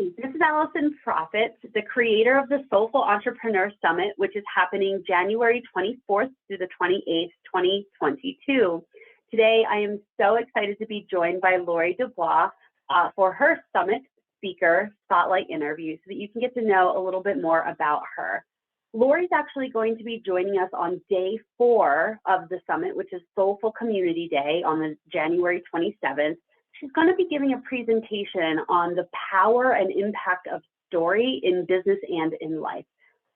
This is Allison Proffitt, the creator of the Soulful Entrepreneur Summit, which is happening January 24th through the 28th, 2022. Today, I am so excited to be joined by Lori Dubois for her Summit Speaker Spotlight interview so that you can get to know a little bit more about her. Lori's actually going to be joining us on day 4 of the summit, which is Soulful Community Day on the January 27th. She's going to be giving a presentation on the power and impact of story in business and in life.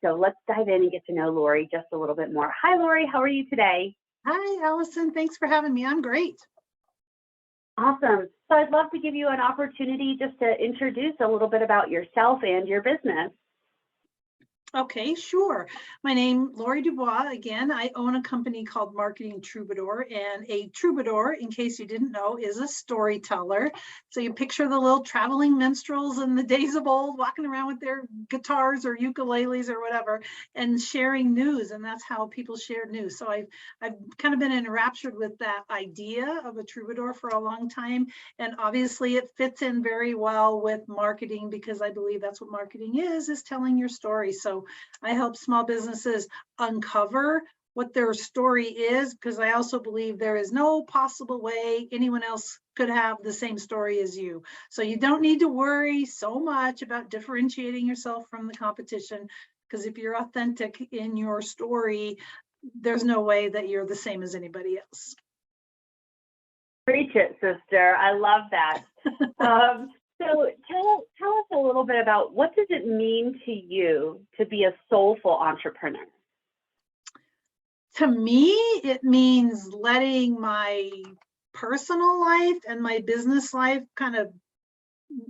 So let's dive in and get to know Lori just a little bit more. Hi, Lori. How are you today? Hi, Allison. Thanks for having me. I'm great. Awesome. So I'd love to give you an opportunity just to introduce a little bit about yourself and your business. Okay, sure. My name is Lori Dubois. Again, I own a company called Marketing Troubadour, and a troubadour, in case you didn't know, is a storyteller. So you picture the little traveling minstrels in the days of old walking around with their guitars or ukuleles or whatever and sharing news, and that's how people share news. So I've kind of been enraptured with that idea of a troubadour for a long time, and obviously it fits in very well with marketing because I believe that's what marketing is telling your story. So I help small businesses uncover what their story is, because I also believe there is no possible way anyone else could have the same story as you. So you don't need to worry so much about differentiating yourself from the competition, because if you're authentic in your story, there's no way that you're the same as anybody else. Preach it, sister. I love that. So tell us a little bit about what does it mean to you to be a soulful entrepreneur? To me, it means letting my personal life and my business life kind of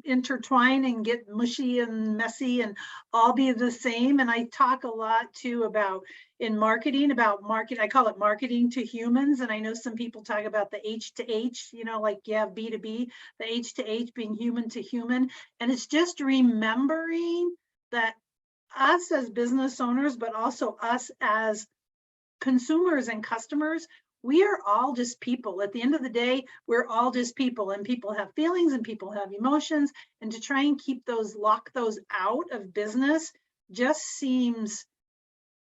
intertwine and get mushy and messy and all be the same. And I talk a lot too about in marketing, I call it marketing to humans. And I know some people talk about the H to H, like you have B2B, the H to H being human to human. And it's just remembering that us as business owners, but also us as consumers and customers, we are all just people. At the end of the day, we're all just people, and people have feelings and people have emotions. And to try and lock those out of business just seems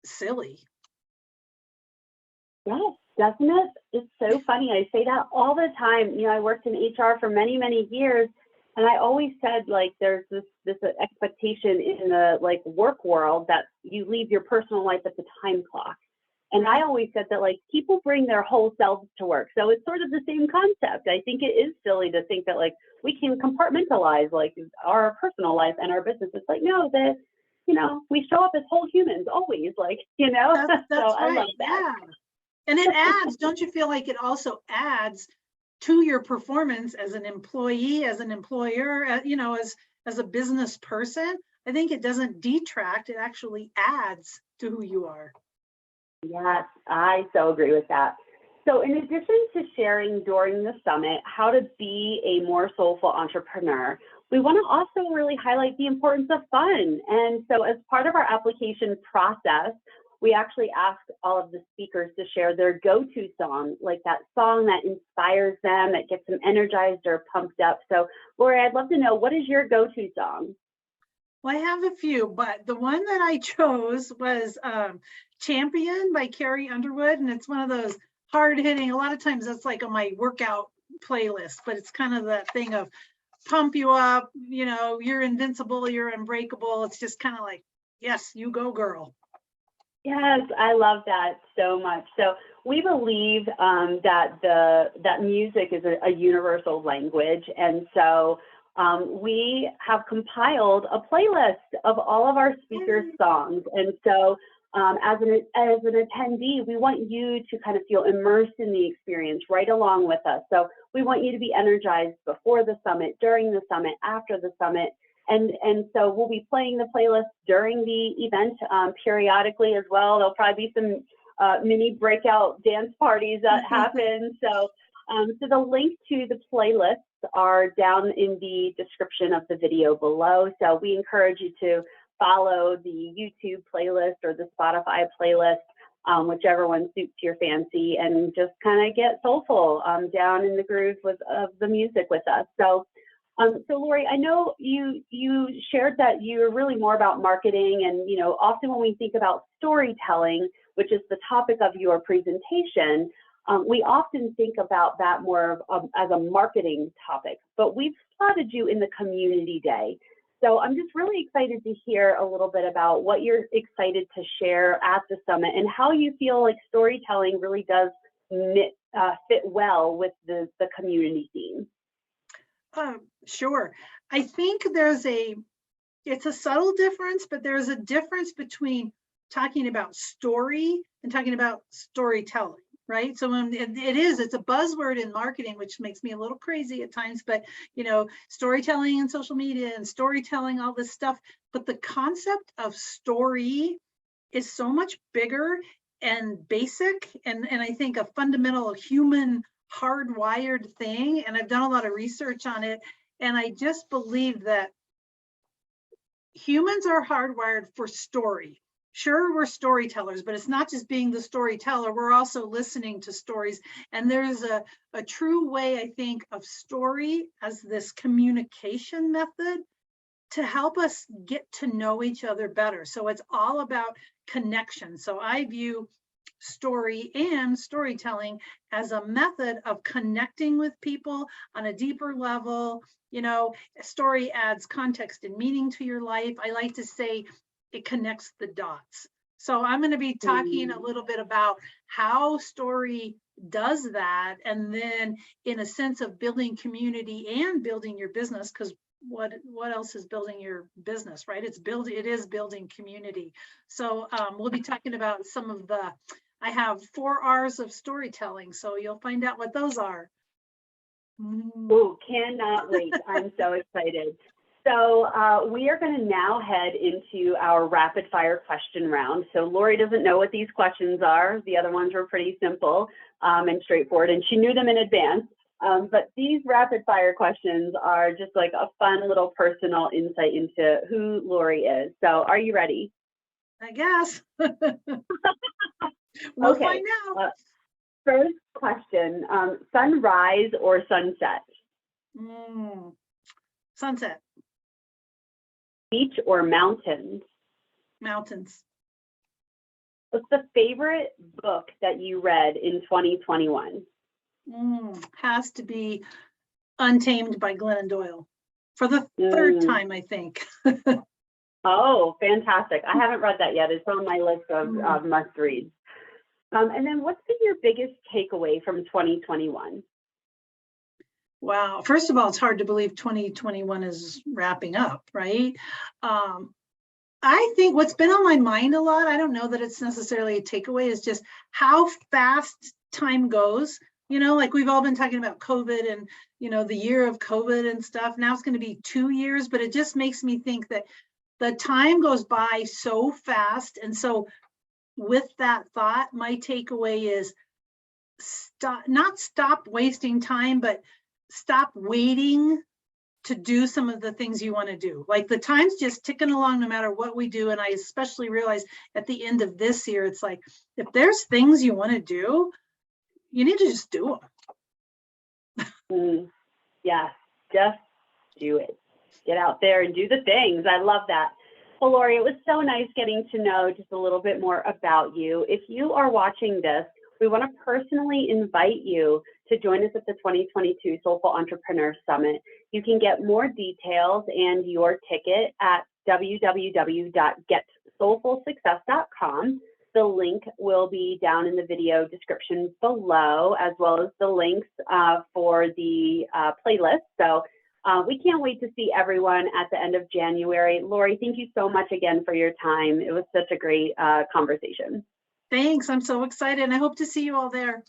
silly. Yes, doesn't it? It's so funny. I say that all the time. I worked in HR for many, many years, and I always said, there's this expectation in the work world that you leave your personal life at the time clock. And I always said that people bring their whole selves to work. So it's sort of the same concept. I think it is silly to think that we can compartmentalize our personal life and our business. It's no, that we show up as whole humans always, That's so right. I love that. Yeah. And it adds, don't you feel like it also adds to your performance as an employee, as an employer, as a business person? I think it doesn't detract, it actually adds to who you are. Yes, I so agree with that. So in addition to sharing during the summit how to be a more soulful entrepreneur, we want to also really highlight the importance of fun. And so as part of our application process, we actually asked all of the speakers to share their go-to song, that song that inspires them, that gets them energized or pumped up. So Lori, I'd love to know, what is your go-to song? Well, I have a few, but the one that I chose was Champion by Carrie Underwood. And it's one of those hard-hitting, a lot of times that's on my workout playlist, but it's kind of that thing of pump you up, you're invincible, you're unbreakable. It's just kind of yes, you go, girl. Yes, I love that so much. So we believe that music is a universal language. And so we have compiled a playlist of all of our speakers' songs. And so as an attendee, we want you to kind of feel immersed in the experience right along with us. So we want you to be energized before the summit, during the summit, after the summit. And so we'll be playing the playlist during the event periodically as well. There'll probably be some mini breakout dance parties that happen. So the link to the playlists are down in the description of the video below. So we encourage you to follow the YouTube playlist or the Spotify playlist, whichever one suits your fancy, and just kind of get soulful down in the groove of the music with us. So So Lori, I know you shared that you're really more about marketing, and often when we think about storytelling, which is the topic of your presentation, we often think about that more as a marketing topic. But we've spotted you in the community day, so I'm just really excited to hear a little bit about what you're excited to share at the summit and how you feel like storytelling really does fit well with the community theme. Sure. I think it's a subtle difference, but there's a difference between talking about story and talking about storytelling, right? So when it's a buzzword in marketing, which makes me a little crazy at times, but storytelling and social media and storytelling, all this stuff. But the concept of story is so much bigger and basic, and I think a fundamental human hardwired thing, and I've done a lot of research on it, and I just believe that humans are hardwired for story. Sure, we're storytellers, but it's not just being the storyteller, we're also listening to stories. And there's a true way, I think, of story as this communication method to help us get to know each other better. So it's all about connection. So I view story and storytelling as a method of connecting with people on a deeper level. Story adds context and meaning to your life. I like to say it connects the dots. So I'm going to be talking a little bit about how story does that, and then in a sense of building community and building your business, because what else is building your business, right? It is building community. So we'll be talking about some of I have 4 R's of storytelling, so you'll find out what those are. Oh, cannot wait. I'm so excited. So we are going to now head into our rapid fire question round. So Lori doesn't know what these questions are. The other ones were pretty simple and straightforward, and she knew them in advance. But these rapid fire questions are just like a fun little personal insight into who Lori is. So are you ready? I guess. We'll find out. First question, sunrise or sunset? Sunset. Beach or mountains? Mountains. What's the favorite book that you read in 2021? Has to be Untamed by Glennon Doyle. For the 3rd time, I think. Oh, fantastic. I haven't read that yet. It's on my list of must-reads. And then what's been your biggest takeaway from 2021? Wow. First of all, it's hard to believe 2021 is wrapping up, right? I think what's been on my mind a lot, I don't know that it's necessarily a takeaway, is just how fast time goes. Like we've all been talking about COVID and, the year of COVID and stuff. Now it's going to be 2 years, but it just makes me think that the time goes by so fast. And so with that thought, my takeaway is not stop wasting time, but stop waiting to do some of the things you want to do. Like the time's just ticking along no matter what we do. And I especially realized at the end of this year, it's like, if there's things you want to do, you need to just do them. Yeah, just do it. Get out there and do the things. I love that. Well, Lori, it was so nice getting to know just a little bit more about you. If you are watching this, we want to personally invite you to join us at the 2022 Soulful Entrepreneur Summit. You can get more details and your ticket at www.getsoulfulsuccess.com. The link will be down in the video description below, as well as the links for the playlist. So we can't wait to see everyone at the end of January. Lori, thank you so much again for your time. It was such a great conversation. Thanks. I'm so excited. And I hope to see you all there.